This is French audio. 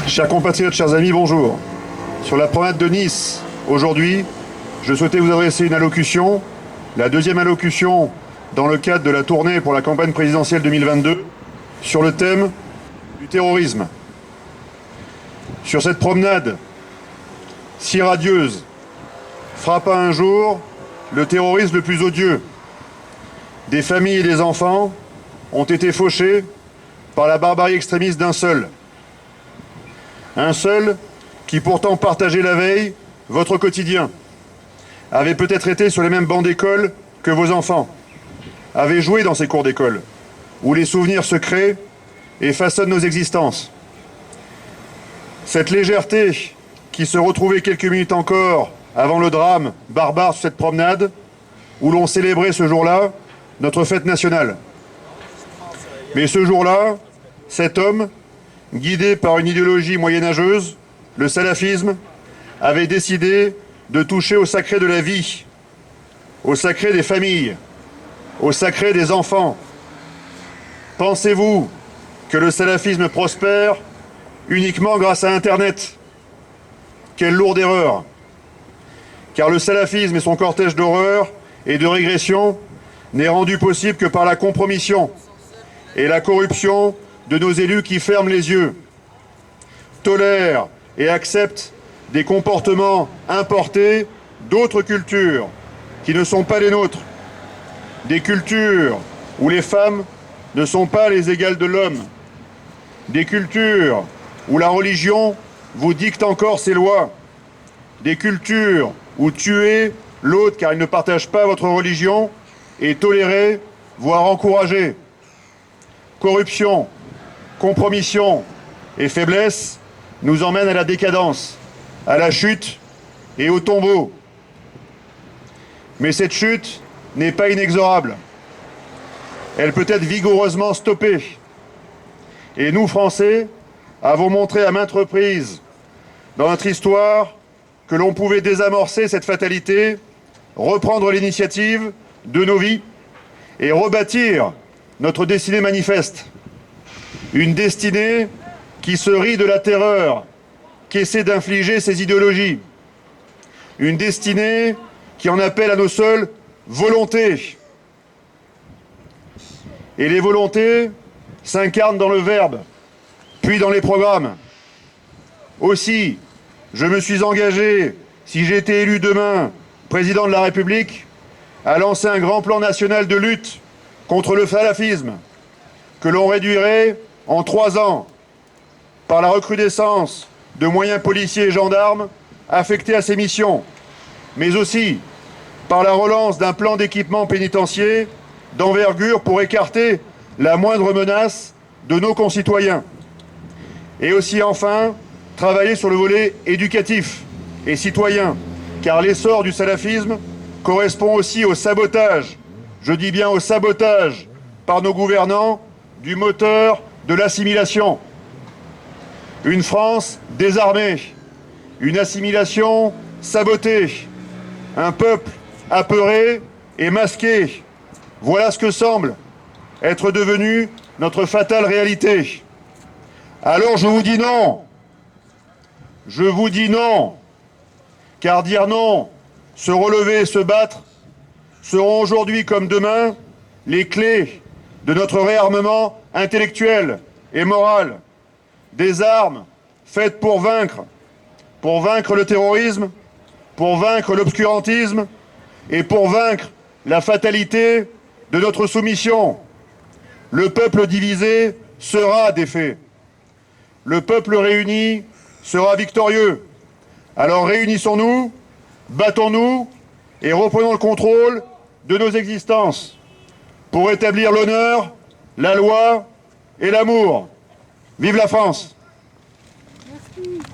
Chers compatriotes, chers amis, bonjour. Sur la promenade de Nice, aujourd'hui, je souhaitais vous adresser une allocution, la deuxième allocution dans le cadre de la tournée pour la campagne présidentielle 2022, sur le thème du terrorisme. Sur cette promenade si radieuse, frappa un jour le terrorisme le plus odieux. Des familles et des enfants ont été fauchés par la barbarie extrémiste d'un seul. Un seul qui pourtant partageait la veille votre quotidien, avait peut-être été sur les mêmes bancs d'école que vos enfants, avait joué dans ces cours d'école, où les souvenirs se créent et façonnent nos existences. Cette légèreté qui se retrouvait quelques minutes encore avant le drame barbare sur cette promenade, où l'on célébrait ce jour-là notre fête nationale. Mais ce jour-là, cet homme, guidé par une idéologie moyenâgeuse, le salafisme, avait décidé de toucher au sacré de la vie, au sacré des familles, au sacré des enfants. Pensez-vous que le salafisme prospère uniquement grâce à Internet? Quelle lourde erreur! Car le salafisme et son cortège d'horreur et de régression n'est rendu possible que par la compromission et la corruption de nos élus qui ferment les yeux, tolèrent et acceptent des comportements importés d'autres cultures qui ne sont pas les nôtres, des cultures où les femmes ne sont pas les égales de l'homme, des cultures où la religion vous dicte encore ses lois, des cultures où tuer l'autre car il ne partage pas votre religion est toléré, voire encouragé. Corruption, compromission et faiblesse nous emmènent à la décadence, à la chute et au tombeau. Mais cette chute n'est pas inexorable. Elle peut être vigoureusement stoppée. Et nous, Français, avons montré à maintes reprises dans notre histoire que l'on pouvait désamorcer cette fatalité, reprendre l'initiative de nos vies et rebâtir notre destinée manifeste. Une destinée qui se rit de la terreur qu'essaient d'infliger ces idéologies. Une destinée qui en appelle à nos seules volontés. Et les volontés s'incarnent dans le verbe, puis dans les programmes. Aussi, je me suis engagé, si j'ai été élu demain président de la République, à lancer un grand plan national de lutte contre le salafisme, que l'on réduirait en 3 ans par la recrudescence de moyens policiers et gendarmes affectés à ces missions, mais aussi par la relance d'un plan d'équipement pénitentiaire d'envergure pour écarter la moindre menace de nos concitoyens. Et aussi enfin, travailler sur le volet éducatif et citoyen, car l'essor du salafisme correspond aussi au sabotage, je dis bien au sabotage, par nos gouvernants, du moteur de l'assimilation. Une France désarmée, une assimilation sabotée, un peuple apeuré et masqué. Voilà ce que semble être devenu notre fatale réalité. Alors je vous dis non. Je vous dis non. Car dire non, se relever et se battre seront aujourd'hui comme demain les clés de notre réarmement intellectuel et moral. Des armes faites pour vaincre le terrorisme, pour vaincre l'obscurantisme et pour vaincre la fatalité de notre soumission. Le peuple divisé sera défait. Le peuple réuni sera victorieux. Alors réunissons-nous, battons-nous et reprenons le contrôle de nos existences pour établir l'honneur, la loi et l'amour. Vive la France!